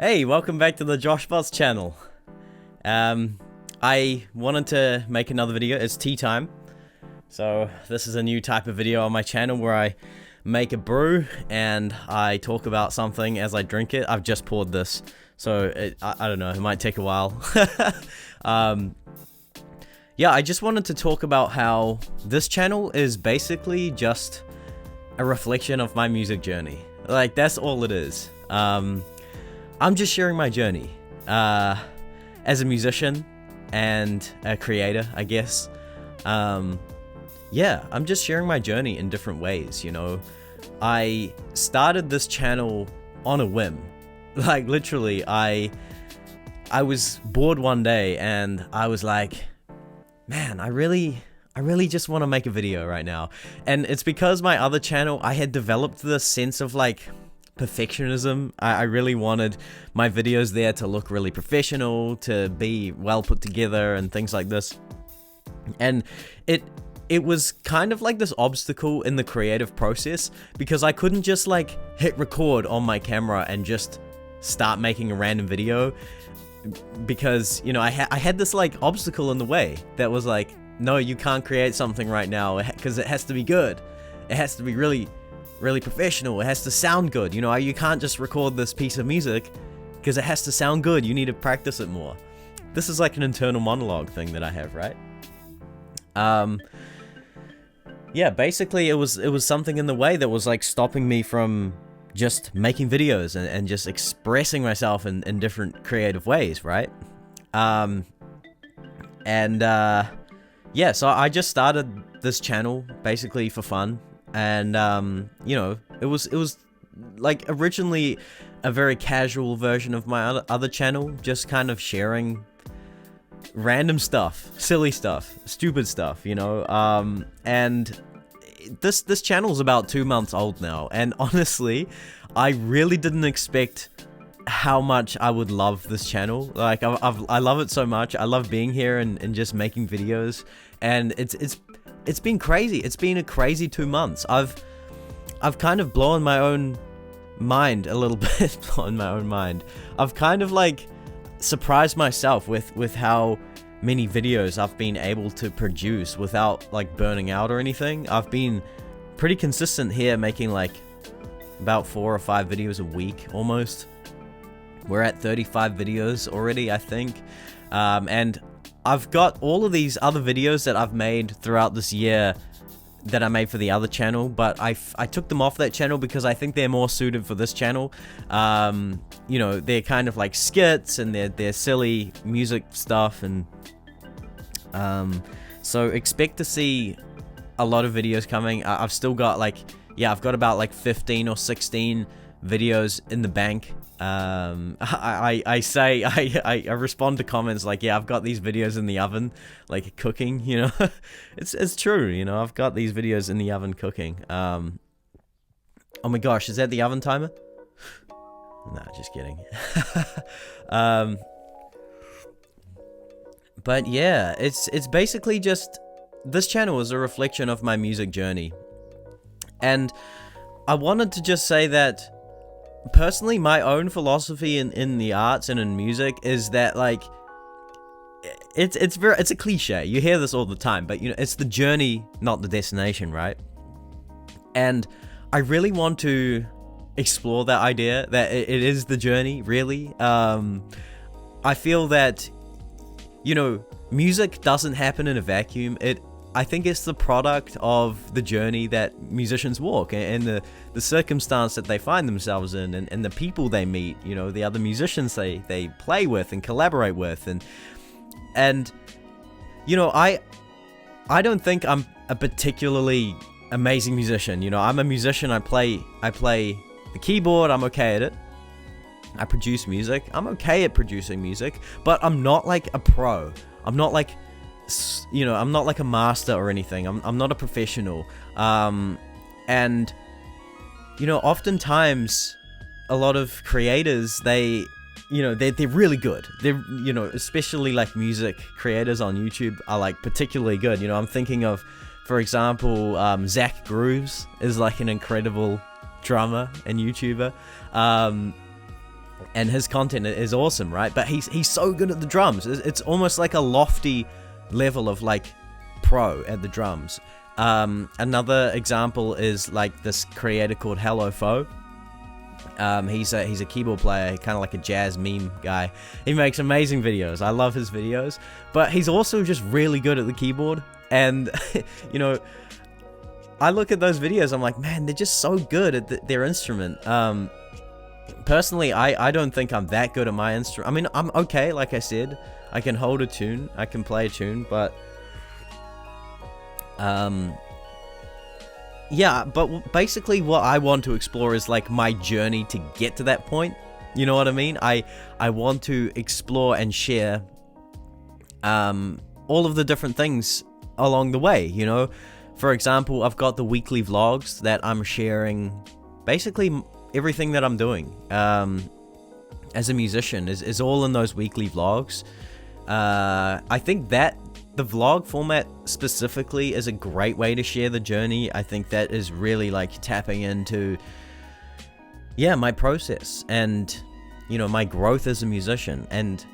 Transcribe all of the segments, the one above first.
Hey, welcome back to the Josh Bots channel. I wanted to make another video. It's tea time. So this is a new type of video on my channel where I make a brew and I talk about something as I drink it. I've just poured this, so I don't know, it might take a while. Yeah, I just wanted to talk about how this channel is basically just a reflection of my music journey. Like, that's all it is. I'm just sharing my journey as a musician and a creator, I guess. Yeah, I'm just sharing my journey in different ways, you know. I started this channel on a whim. Like, literally, I was bored one day and I was like, man, I really just want to make a video right now. And it's because my other channel, I had developed this sense of like perfectionism. I really wanted my videos there to look really professional, to be well put together and things like this. And it was kind of like this obstacle in the creative process because I couldn't just like hit record on my camera and just start making a random video, because, you know, I had this like obstacle in the way that was like, no, you can't create something right now because it has to be good. It has to be really professional. It has to sound good. You know, you can't just record this piece of music because it has to sound good. You need to practice it more. This is like an internal monologue thing that I have, right? Yeah, basically it was something in the way that was like stopping me from just making videos and just expressing myself in different creative ways, right? Yeah, so I just started this channel basically for fun. And you know, it was like originally a very casual version of my other channel, just kind of sharing random stuff, silly stuff, stupid stuff, you know. And this channel is about 2 months old now, and honestly, I really didn't expect how much I would love this channel. Like, I love it so much. I love being here and just making videos, and it's been crazy. It's been a crazy 2 months. I've kind of blown my own mind a little bit. Blown my own mind. I've kind of like surprised myself with how many videos I've been able to produce without like burning out or anything. I've been pretty consistent here, making like about 4 or 5 videos a week almost. We're at 35 videos already, I think. And I've got all of these other videos that I've made throughout this year that I made for the other channel, but I took them off that channel because I think they're more suited for this channel. You know, they're kind of like skits and they're silly music stuff, and so expect to see a lot of videos coming. I've still got like, yeah, I've got about like 15 or 16 videos in the bank. I respond to comments like, yeah, I've got these videos in the oven, like cooking, you know. it's true, you know, I've got these videos in the oven cooking. Oh my gosh, is that the oven timer? Nah, just kidding. But yeah, it's basically just, this channel is a reflection of my music journey. And I wanted to just say that personally, my own philosophy in the arts and in music is that, like, it's a cliche. You hear this all the time, but you know, it's the journey, not the destination, right? And I really want to explore that idea that it is the journey, really. I feel that, you know, music doesn't happen in a vacuum. I think it's the product of the journey that musicians walk and the circumstance that they find themselves in, and the people they meet, you know, the other musicians they play with and collaborate with, and you know, I don't think I'm a particularly amazing musician. You know, I'm a musician. I play the keyboard. I'm okay at it. I produce music. I'm okay at producing music, but I'm not like a pro. I'm not like, you know, I'm not like a master or anything. I'm not a professional. And you know, oftentimes a lot of creators, they're really good. They're, you know, especially like music creators on YouTube are like particularly good. You know, I'm thinking of, for example, Zach Grooves is like an incredible drummer and YouTuber. and his content is awesome, right? But he's so good at the drums. It's almost like a lofty level of like pro at the drums. Another example is like this creator called Hello Foe. He's a keyboard player, kind of like a jazz meme guy. He makes amazing videos. I love his videos, but he's also just really good at the keyboard. And you know, I look at those videos, I'm like, man, they're just so good at their instrument. Personally, I don't think I'm that good at my instrument. I mean, I'm okay, like I said. I can hold a tune, I can play a tune, but yeah, but basically what I want to explore is like my journey to get to that point. You know what I mean? I want to explore and share all of the different things along the way, you know? For example, I've got the weekly vlogs that I'm sharing basically everything that I'm doing as a musician is all in those weekly vlogs. I think that the vlog format specifically is a great way to share the journey. I think that is really like tapping into, yeah, my process and, you know, my growth as a musician. And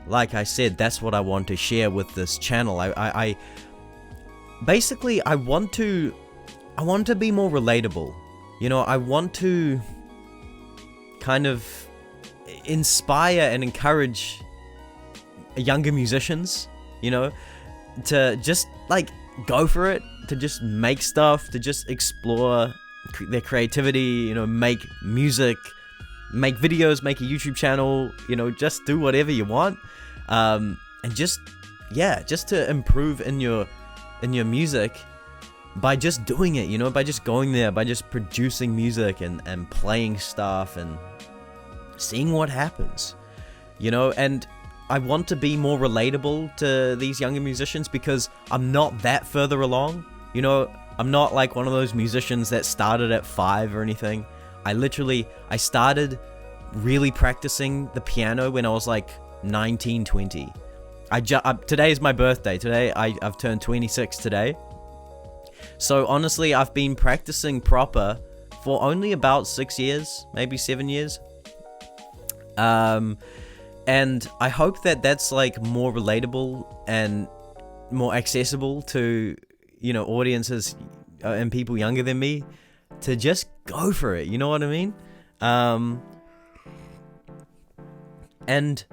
like I said, that's what I want to share with this channel. I basically, I want to be more relatable. You know, I want to kind of inspire and encourage younger musicians, you know, to just like go for it, to just make stuff, to just explore their creativity, you know, make music, make videos, make a YouTube channel, you know, just do whatever you want, and just, yeah, just to improve in your music by just doing it, you know, by just going there, by just producing music and playing stuff and seeing what happens, you know. And I want to be more relatable to these younger musicians because I'm not that further along, you know. I'm not like one of those musicians that started at 5 or anything. I started really practicing the piano when I was like 19, 20. Today is my birthday. Today I've turned 26 today. So honestly, I've been practicing proper for only about 6 years, maybe 7 years. And I hope that that's like more relatable and more accessible to, you know, audiences and people younger than me to just go for it. You know what I mean? And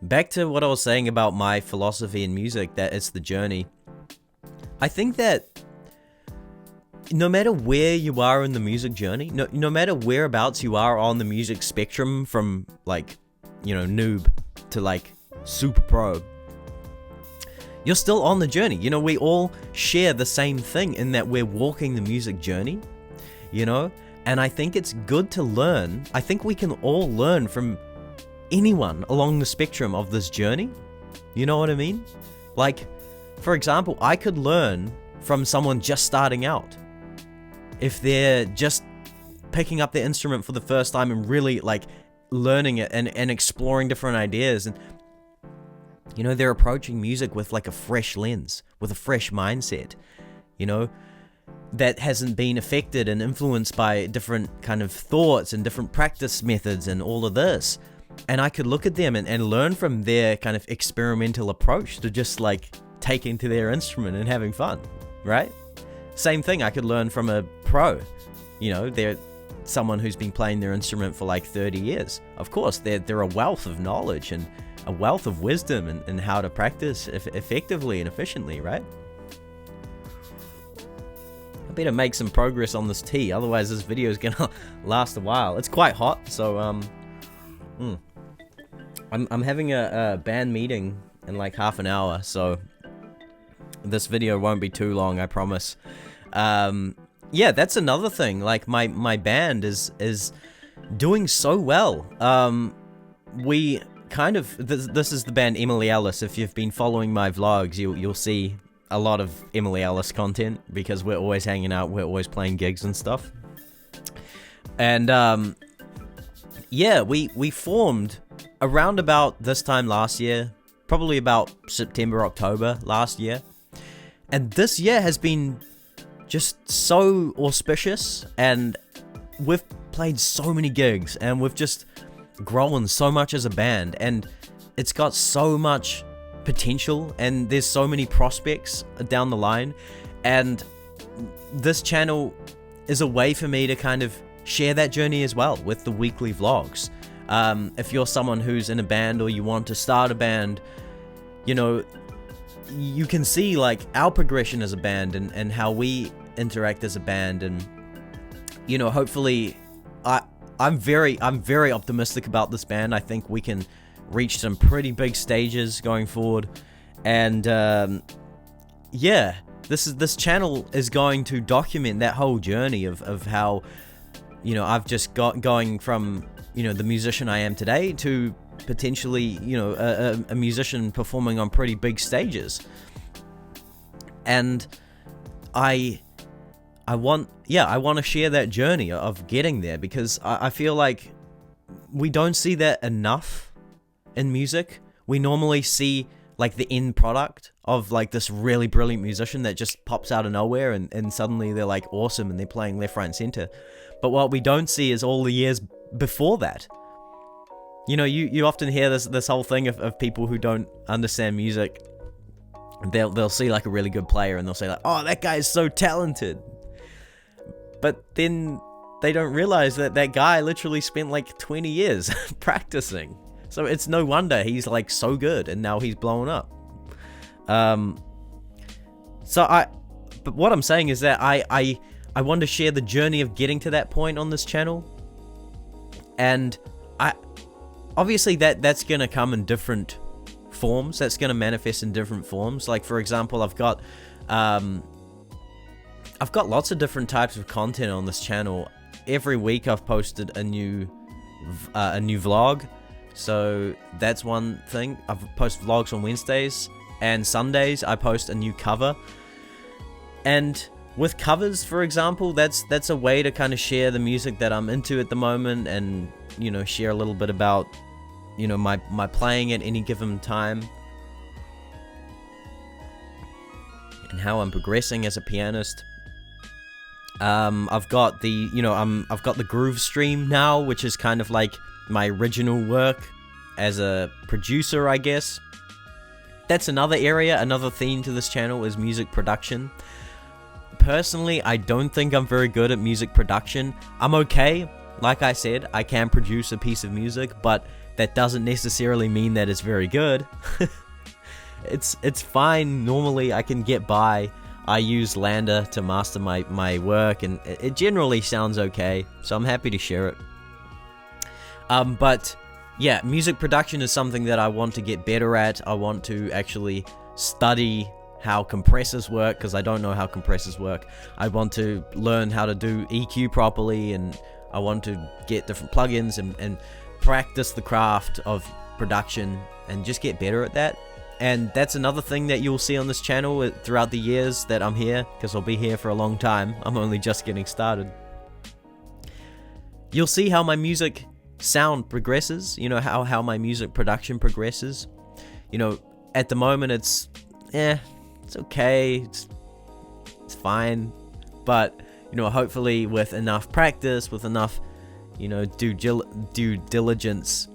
back to what I was saying about my philosophy in music, that it's the journey. I think that no matter where you are in the music journey, no matter whereabouts you are on the music spectrum, from like, you know, noob to like super pro, you're still on the journey. You know, we all share the same thing in that we're walking the music journey, you know. And I think it's good to learn. I think we can all learn from anyone along the spectrum of this journey. You know what I mean? Like, for example, I could learn from someone just starting out. If they're just picking up their instrument for the first time and really like learning it and exploring different ideas, and you know, they're approaching music with like a fresh lens, with a fresh mindset, you know, that hasn't been affected and influenced by different kind of thoughts and different practice methods and all of this. And I could look at them and learn from their kind of experimental approach to just like taking to their instrument and having fun, right? Same thing, I could learn from a pro. You know, they're someone who's been playing their instrument for like 30 years. Of course, they're a wealth of knowledge and a wealth of wisdom and how to practice effectively and efficiently, right? I better make some progress on this tea, otherwise this video is gonna last a while. It's quite hot, so I'm having a band meeting in like half an hour, so this video won't be too long, I promise. Yeah, that's another thing. Like my band is doing so well. We kind of this is the band Emily Ellis. If you've been following my vlogs, you'll see a lot of Emily Ellis content because we're always hanging out, we're always playing gigs and stuff. And yeah, we formed around about this time last year, probably about September, October last year. And this year has been just so auspicious, and we've played so many gigs, and we've just grown so much as a band, and it's got so much potential, and there's so many prospects down the line, and this channel is a way for me to kind of share that journey as well with the weekly vlogs. If you're someone who's in a band or you want to start a band, you know, you can see like our progression as a band and how we interact as a band, and you know, hopefully I'm very optimistic about this band. I think we can reach some pretty big stages going forward, and yeah, this channel is going to document that whole journey of how, you know, I've just got going from, you know, the musician I am today to potentially, you know, a musician performing on pretty big stages. And I want to share that journey of getting there, because I feel like we don't see that enough in music. We normally see like the end product of like this really brilliant musician that just pops out of nowhere, and suddenly they're like awesome and they're playing left, right, and center. But what we don't see is all the years before that. You know, you often hear this whole thing of people who don't understand music. They'll see like a really good player and they'll say like, oh, that guy is so talented. But then they don't realize that that guy literally spent like 20 years practicing. So it's no wonder he's like so good and now he's blown up. But what I'm saying is that I want to share the journey of getting to that point on this channel. And obviously that's going to come in different forms. That's going to manifest in different forms. Like, for example, I've got lots of different types of content on this channel. Every week I've posted a new vlog. So that's one thing. I've posted vlogs on Wednesdays, and Sundays I post a new cover. And with covers, for example, that's a way to kind of share the music that I'm into at the moment, and, you know, share a little bit about, you know, my playing at any given time, and how I'm progressing as a pianist. I've got the groove stream now, which is kind of like my original work as a producer, I guess. That's another area, another theme to this channel is music production. Personally, I don't think I'm very good at music production. I'm okay. Like I said, I can produce a piece of music, but that doesn't necessarily mean that it's very good. It's fine. Normally, I can get by. I use Lander to master my work, and it generally sounds okay, so I'm happy to share it. But yeah, music production is something that I want to get better at. I want to actually study how compressors work, because I don't know how compressors work. I want to learn how to do EQ properly, and I want to get different plugins and practice the craft of production and just get better at that. And that's another thing that you'll see on this channel throughout the years that I'm here, because I'll be here for a long time. I'm only just getting started. You'll see how my music sound progresses, you know, how my music production progresses. You know, at the moment it's okay, it's fine, but, you know, hopefully with enough practice, with enough, you know, due diligence,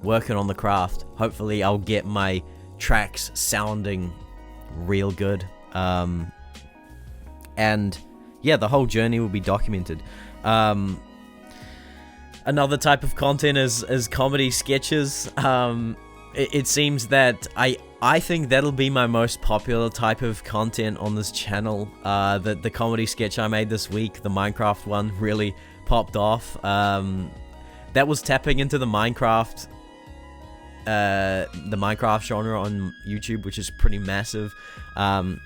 working on the craft, hopefully I'll get my tracks sounding real good. And yeah, the whole journey will be documented. Another type of content is comedy sketches. It seems that I think that'll be my most popular type of content on this channel. The comedy sketch I made this week, the Minecraft one, really popped off. That was tapping into the Minecraft genre on YouTube, which is pretty massive. I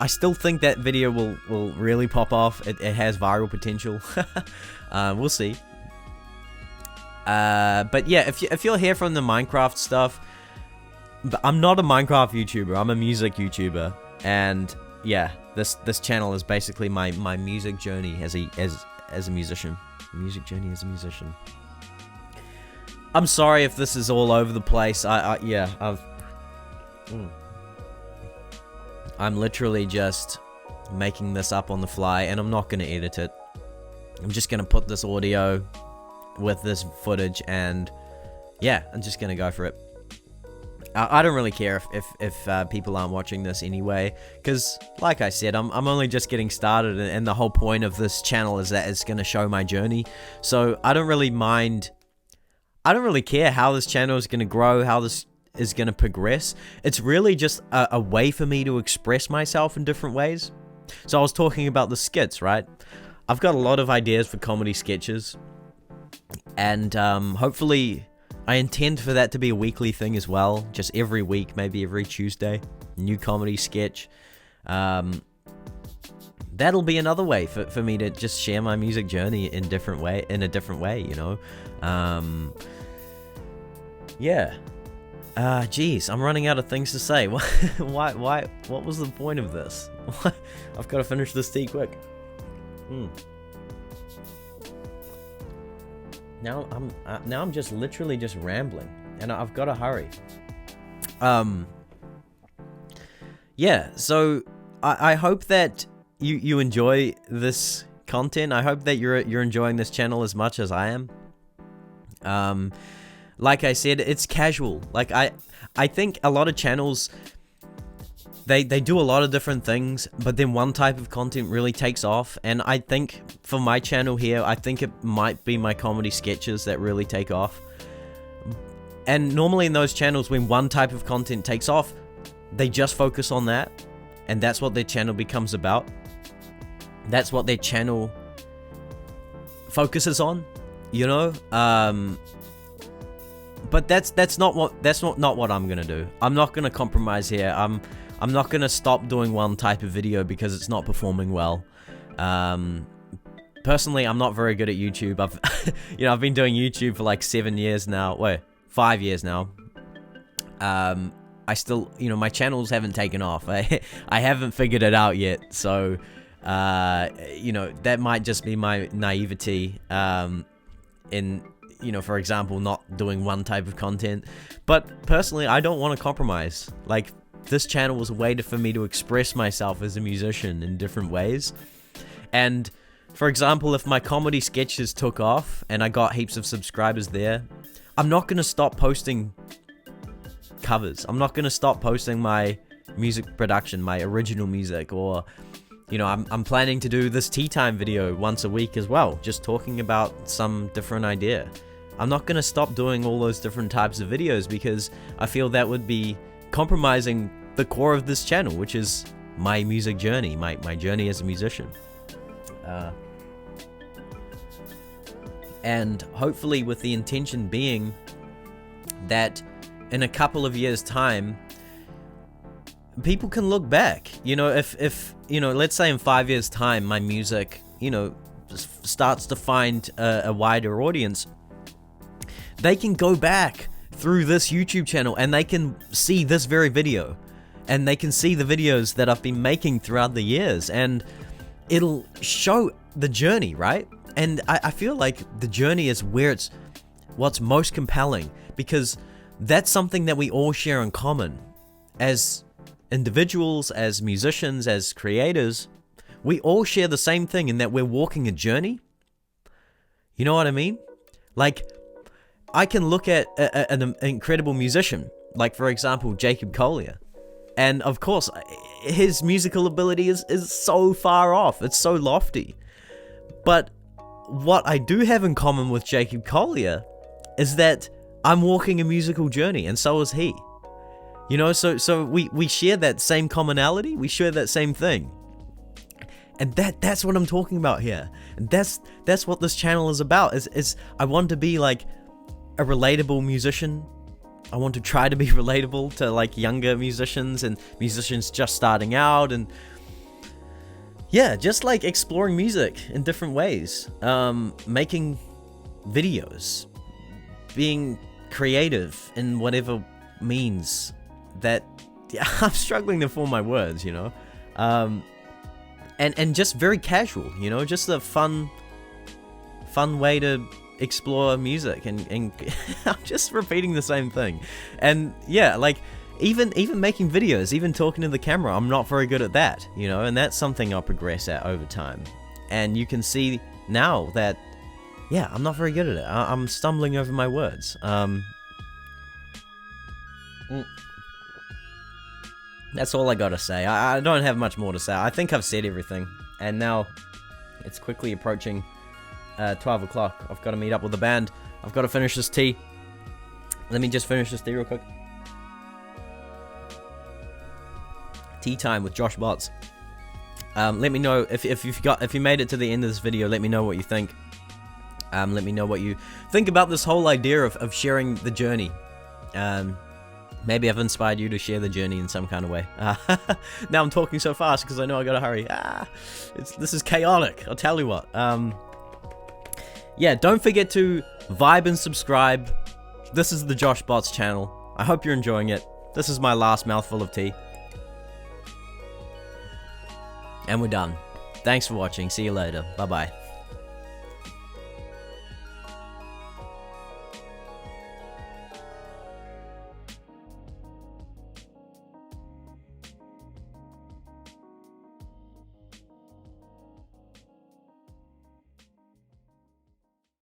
still think that video will really pop off. It has viral potential. We'll see. But yeah, if you'll hear from the Minecraft stuff, but I'm not a Minecraft YouTuber. I'm a music YouTuber, and yeah, this channel is basically my music journey as a musician. Music journey as a musician. I'm sorry if this is all over the place. I'm literally just making this up on the fly, and I'm not gonna edit it. I'm just gonna put this audio with this footage, and yeah, I'm just gonna go for it. I don't really care if people aren't watching this anyway, because like I said, I'm only just getting started, and the whole point of this channel is that it's gonna show my journey. So I don't really mind. I don't really care how this channel is gonna grow, how this is gonna progress. It's really just a way for me to express myself in different ways. So I was talking about the skits, right? I've got a lot of ideas for comedy sketches, and hopefully I intend for that to be a weekly thing as well, just every week, maybe every Tuesday, new comedy sketch. That'll be another way for me to just share my music journey in a different way, you know. Yeah. Geez, I'm running out of things to say. Why? What was the point of this? I've got to finish this tea quick. Now I'm just literally just rambling, and I've got to hurry. Yeah. So I hope that you enjoy this content. I hope that you're enjoying this channel as much as I am. Like I said, it's casual. Like I think a lot of channels, they do a lot of different things, but then one type of content really takes off. And I think for my channel here, I think it might be my comedy sketches that really take off. And normally in those channels, when one type of content takes off, they just focus on that, and that's what their channel becomes about. That's what their channel focuses on, you know. But that's not what I'm gonna do. I'm not gonna compromise here. I'm not gonna stop doing one type of video because it's not performing well. Personally, I'm not very good at YouTube. I've been doing YouTube for like 7 years now. Wait, 5 years now. I still, my channels haven't taken off. I haven't figured it out yet. So, that might just be my naivety. For example, not doing one type of content. But personally, I don't want to compromise. Like, this channel was a way for me to express myself as a musician in different ways. And, for example, if my comedy sketches took off and I got heaps of subscribers there, I'm not going to stop posting covers. I'm not going to stop posting my music production, my original music, or, I'm planning to do this tea time video once a week as well, just talking about some different idea. I'm not going to stop doing all those different types of videos because I feel that would be compromising the core of this channel, which is my music journey, my journey as a musician. And hopefully with the intention being that in a couple of years' time, people can look back. If let's say in 5 years' time, my music, starts to find a wider audience, they can go back through this YouTube channel and they can see this very video, and they can see the videos that I've been making throughout the years, and it'll show the journey, right? And I feel like the journey is what's most compelling, because that's something that we all share in common. As individuals, as musicians, as creators, we all share the same thing in that we're walking a journey. You know what I mean? Like, I can look at an incredible musician, like for example, Jacob Collier. And of course, his musical ability is so far off. It's so lofty. But what I do have in common with Jacob Collier is that I'm walking a musical journey, and so is he. So we share that same commonality. We share that same thing. And that's what I'm talking about here. And that's what this channel is about. Is I want to be like a relatable musician. I want to try to be relatable to like younger musicians and musicians just starting out, and yeah, just like exploring music in different ways, making videos, being creative in whatever means that I'm struggling to form my words, and just very casual, just a fun way to explore music, and I'm just repeating the same thing. And yeah, like even making videos, even talking to the camera, I'm not very good at that, and that's something I'll progress at over time. And you can see now that, yeah, I'm not very good at it. I'm stumbling over my words. That's all I gotta say. I don't have much more to say. I think I've said everything. And now it's quickly approaching 12 o'clock. I've got to meet up with the band. I've got to finish this tea. Let me just finish this tea real quick. Tea time with Josh Bots. Let me know if you made it to the end of this video. Let me know what you think. Let me know what you think about this whole idea of sharing the journey. Maybe I've inspired you to share the journey in some kind of way. Now I'm talking so fast because I know I gotta hurry. This is chaotic, I'll tell you what. Yeah, don't forget to vibe and subscribe. This is the Josh Bots channel. I hope you're enjoying it. This is my last mouthful of tea. And we're done. Thanks for watching. See you later. Bye-bye.